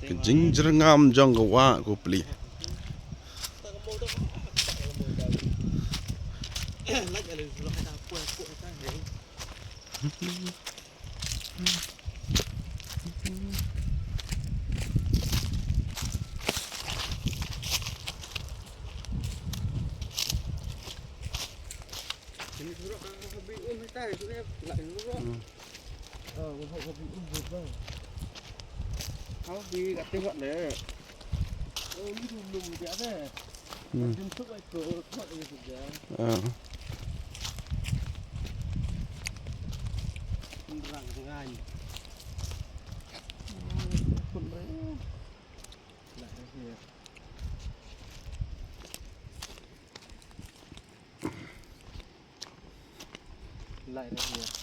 Kejing-jerengam jong ke Wah Kupli. Không đi gặp tiếng gọi này. Đi lùm lùm kìa thế. Đừng thức lại cửa thoát đi được kìa. Răng tiếng Anh. Con đấy. Lại đây kìa. Lại đây kìa.